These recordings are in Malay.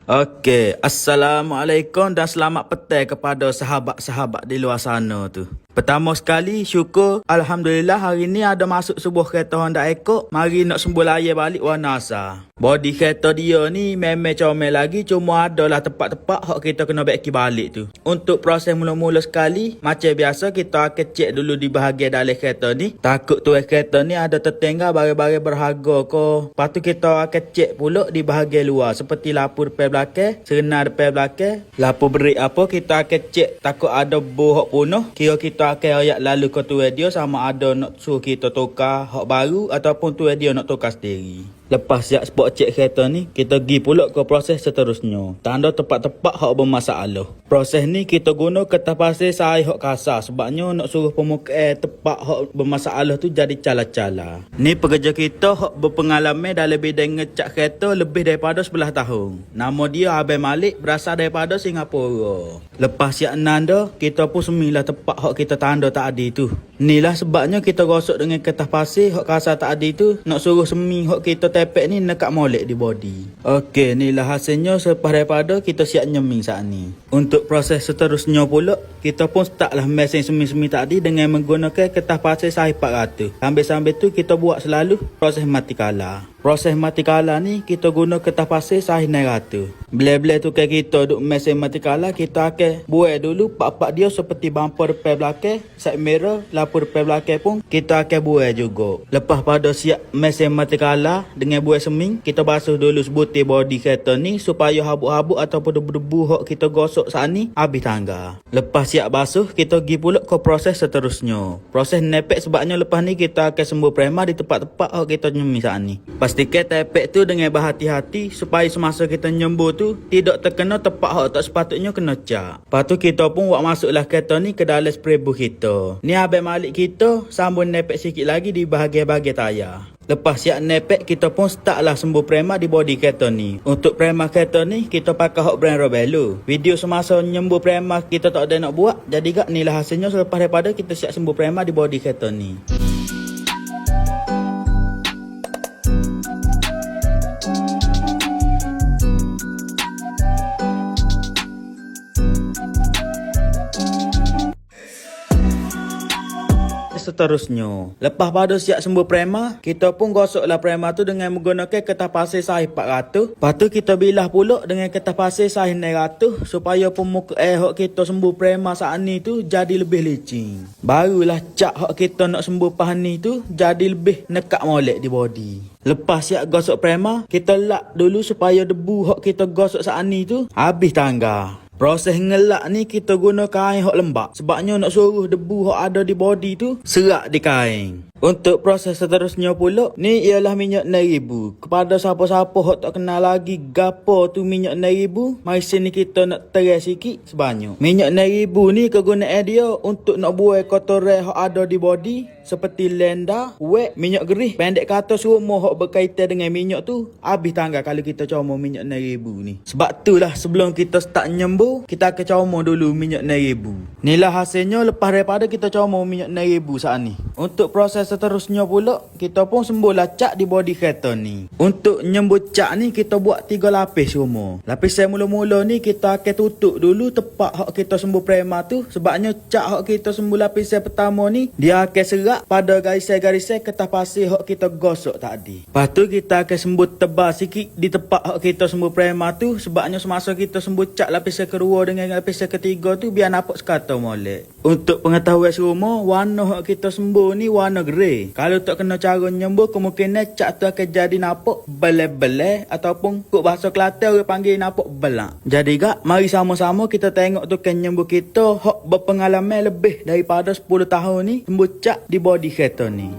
Okey, Assalamualaikum dan selamat petang kepada sahabat-sahabat di luar sana tu. Pertama sekali, syukur Alhamdulillah hari ni ada masuk sebuah kereta Honda Accord. Mari nak sembuh layar balik warna asal. Body kereta dia ni memang comel lagi, cuma adalah tempat-tempat hak kita kena baiki balik tu. Untuk proses mula-mula sekali, macam biasa kita akan cek dulu di bahagian dalam kereta ni. Takut tu kereta ni ada tertinggal barang-barang berharga ke. Lepas tu kita akan cek pula di bahagian luar seperti lampu depan belakang, serenar depan belakang, lampu brek apa kita akan cek takut ada bau hak punah. Kira kita akan ayat lalu ke tu dia sama ada nak suruh kita tukar hak baru ataupun tu dia nak tukar sendiri. Lepas siap spot cek kereta ni, kita pergi pula ke proses seterusnya. Tanda tempat-tempat hak bermasalah. Proses ni kita guna kertas pasir saiz hak kasar sebabnya nak suruh pemukaan tempat hak bermasalah tu jadi cala-cala. Ni pekerja kita hak berpengalaman dalam bidang ngecat kereta lebih daripada 11 tahun. Nama dia Abang Malik, berasal daripada Singapura. Lepas siap nanda, kita pun semilah tempat hak kita tanda tadi tu. Inilah sebabnya kita gosok dengan kertas pasir hak kasar tadi tu, nak suruh semi hak kita tepek ni nekat molek di body. Okey, inilah hasilnya selepas daripada kita siap nyeming saat ni. Untuk proses seterusnya pula, kita pun startlah mesin semi-semi tadi dengan menggunakan kertas pasir saiz 400. Sambil-sambil tu kita buat selalu proses mati kala. Proses mati kala ni kita guna kertas pasir saiz 900. Bila-bila tu kita duk mesin mati kala, kita akan buat dulu part-part dia seperti bumper depan belakang, side mirror, lampu depan belakang pun kita akan buat juga. Lepas pada siap mesin mati kala dengan buat seming, kita basuh dulu sebutir body kereta ni supaya habuk-habuk ataupun debu-debu hak kita gosok saat ni habis tangga. Lepas siap basuh, kita pergi pula ke proses seterusnya. Proses nepek sebabnya lepas ni kita akan sembuh prema di tempat-tempat hak kita nyeming saat ni. Pastikan tepek tu dengan berhati-hati supaya semasa kita nyembur tu tidak terkena tempat hak tak sepatutnya kena cat. Lepas tu kita pun buat masuklah kereta ni ke dalam spray booth kita. Ni Abang Malik kita sambung nepek sikit lagi di bahagian-bahagian tayar. Lepas siap nepek, kita pun startlah sembuh prema di body kereta ni. Untuk prema kereta ni, kita pakai hot brand Robelo. Video semasa nyembuh prema kita tak ada nak buat. Jadi gak inilah hasilnya selepas daripada kita siap sembuh prema di body kereta ni. Seterusnya, lepas pada siap sembuh prema, kita pun gosoklah prema tu dengan menggunakan kertas pasir saiz 400. Lepas tu kita bilah pula dengan kertas pasir saiz 900 supaya pemukaan hak kita sembuh prema saat ni tu jadi lebih licin. Barulah cat hak kita nak sembuh pahan ni tu jadi lebih nekat molek di body. Lepas siap gosok prema, kita lap dulu supaya debu hak kita gosok saat ni tu habis tangga. Proses ngelak ni kita guna kain hak lembab sebabnya nak suruh debu hak ada di body tu serak di kain. Untuk proses seterusnya pula, ni ialah minyak 6000. Kepada siapa-siapa hak tak kenal lagi gapo tu minyak 6000, mari sini kita nak teras sikit sebanyak. Minyak 6000 ni kegunaan dia untuk nak buai kotoran hak ada di body seperti lenda, wet, minyak gerih. Pendek kata semua hak berkaitan dengan minyak tu habis tangga kalau kita comel minyak 6000 ni. Sebab itulah sebelum kita start nyembuh, kita akan comel dulu minyak 6000. Inilah hasilnya lepas daripada kita comel minyak 6000 saat ni. Untuk proses seterusnya pula, kita pun sembuhlah cat di body kereta ni. Untuk nyembuh cat ni kita buat 3 lapis semua. Lapis yang mula-mula ni kita akan tutup dulu tempat hak kita sembuh prema tu sebabnya cat hak kita sembuh lapis yang pertama ni dia akan serak pada garisan-garisan kertas pasir hak kita gosok tadi. Lepas tu kita akan sembuh tebal sikit di tempat hak kita sembuh prema tu sebabnya semasa kita sembuh cat lapis yang kedua dengan lapis yang ketiga tu biar nampak sekata molek. Untuk pengetahuan semua, warna hak kita sembuh ni warna grey. Kalau tak kena cara nyembuh, kemungkinan cat tu akan jadi nampak beleh-beleh ataupun kok bahasa Kelantan orang panggil nampak belak. Jadi gak, mari sama-sama kita tengok tu kan nyembuh kita hak berpengalaman lebih daripada 10 tahun ni sembuh cat di body kereta ni.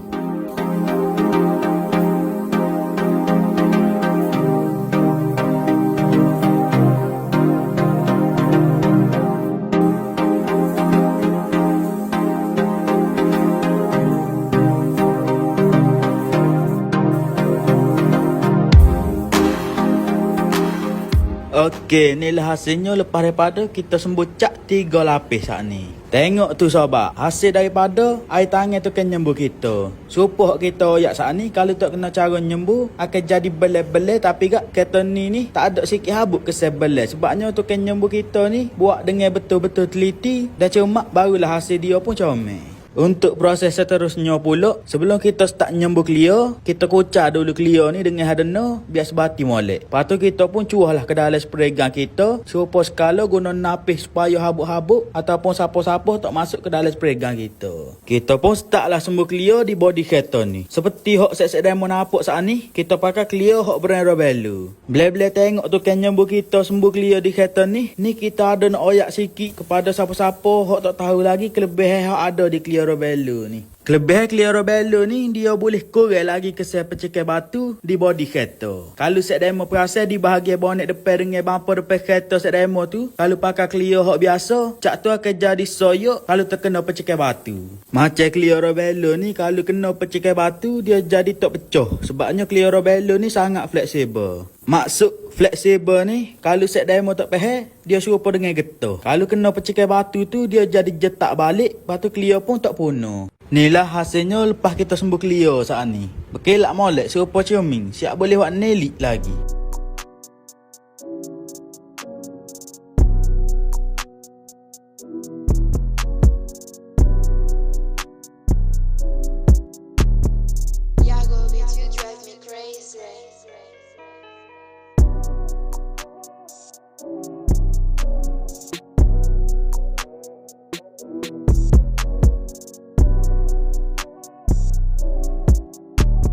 Okey, inilah hasilnya lepas daripada kita sembuh cat 3 lapis saat ni. Tengok tu sobat, hasil daripada air tangan tu kan nyembuh kita. Supaya kita oyak saat ni, kalau tak kena cara nyembuh, akan jadi belai-belai. Tapi kak kata ni tak ada sikit habuk kesel belai. Sebabnya tu kan nyembuh kita ni, buat dengan betul-betul teliti. Dan cermat barulah hasil dia pun comel. Untuk proses seterusnya pula, sebelum kita start nyembuh clear, kita kucar dulu clear ni dengan hadena biar sebati molek. Lepas tu kita pun cuahlah ke dalam spray gun kita, supaya sekala guna napis supaya habuk-habuk ataupun sapu-sapu tak masuk ke dalam spray gun kita. Kita pun start lah sembuh clear di body kereta ni. Seperti hok set-set demo nampak saat ni, kita pakai clear hok brand Robelo. Bila-bila tengok tu kan nyembuh kita sembuh clear di kereta ni kita ada nak oyak sikit kepada siapa-siapa hok tak tahu lagi kelebihan hok ada di clear Robelo ni. Kelebihan clear Robelo ni, dia boleh kurang lagi kesel pecekai batu di body kereta. Kalau set demo perasan di bahagian bonet depan dengan bumper depan kereta set demo tu, kalau pakai clear hok biasa, cak tu akan jadi soyok kalau terkena pecekai batu. Macam clear Robelo ni, kalau kena pecekai batu, dia jadi tak pecah. Sebabnya clear Robelo ni sangat fleksibel. Maksud fleksibel ni, kalau set demo tak faham, dia serupa dengan getah. Kalau kena pecekai batu tu, dia jadi jetak balik, lepas tu clear pun tak punah. Inilah hasilnya lepas kita sembuh clear saat ni. Berkelak molek serupa cermin, siap boleh buat nelik lagi.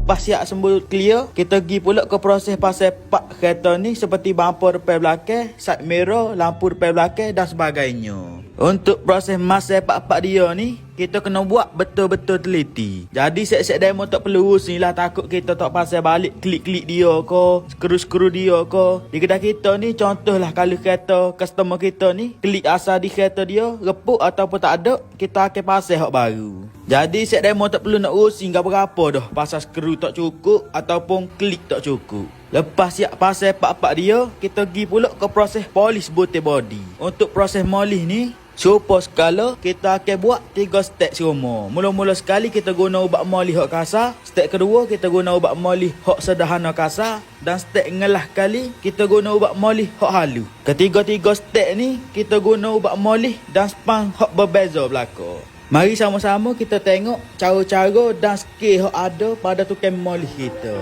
Pas siap sembuh clear, kita pergi pula ke proses pasal part kereta ni seperti bumper depan belakang, side mirror, lampu depan belakang dan sebagainya. Untuk proses masai part-part dia ni, kita kena buat betul-betul teliti. Jadi set-set demo tak perlu urus ni lah, takut kita tak pasal balik klik-klik dia ke, skru-skru dia ke. Di kedai kita ni, contohlah kalau kereta customer kita ni, klik asal di kereta dia, reput ataupun tak ada, kita akan pasal hak baru. Jadi set demo tak perlu nak urus hingga berapa dah, pasal skru tak cukup ataupun klik tak cukup. Lepas siap pasal part-part dia, kita pergi pula ke proses polish botol body. Untuk proses molih ni, supaya skala kita akan buat 3 step semua. Mula-mula sekali kita guna ubat molih hok kasar, step kedua kita guna ubat molih hok sederhana kasar, dan step ngelah kali kita guna ubat molih hok halu. Ketiga-tiga step ni kita guna ubat molih dan spang hok berbeza belaka. Mari sama-sama kita tengok cara-cara dan skill hok ada pada tukang molih kita.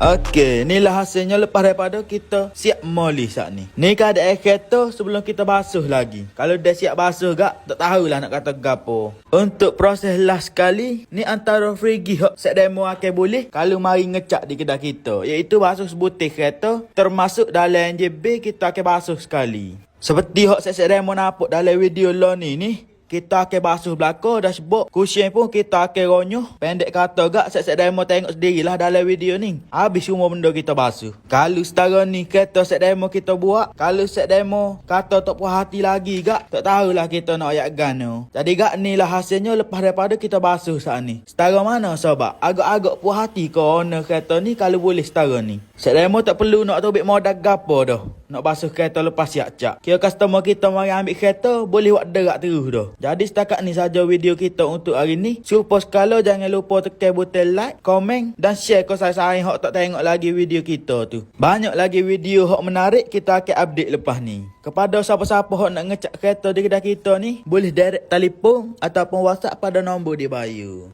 Okey, inilah hasilnya lepas daripada kita siap molih saat ni. Ni keadaan kereta sebelum kita basuh lagi. Kalau dah siap basuh gak, tak tahulah nak kata gapo. Untuk proses last sekali, ni antara frigi hok set demo akan boleh kalau mari ngecak di kedai kita, iaitu basuh sebutir kereta, termasuk dalam NJB kita akan basuh sekali. Seperti hok set demo nampak dalam video lo ni, kita akan basuh belakang dashboard, cushion pun kita akan ronyoh. Pendek kata gak, set-set demo tengok sendirilah dalam video ni. Habis semua benda kita basuh. Kalau setara ni kata set demo kita buat, kalau set demo kata tak puas hati lagi gak, tak tahulah kita nak ayak gano. Jadi gak ni lah hasilnya lepas daripada kita basuh saat ni. Setara mana sobat? Agak-agak puas hati ke owner kereta ni kalau boleh setara ni. Set demo tak perlu nak tobik modal gapo dah. Nak basuh kereta lepas siap cak. Kira customer kita mari ambil kereta, boleh buat derak terus dah. Jadi setakat ni saja video kita untuk hari ni. Supaya sekala jangan lupa tekan butang like, komen dan share ke saya-saya hok tak tengok lagi video kita tu. Banyak lagi video hok menarik kita akan update lepas ni. Kepada siapa-siapa hok nak ngecek kereta di kedai kita ni, boleh direct telefon ataupun WhatsApp pada nombor di bio.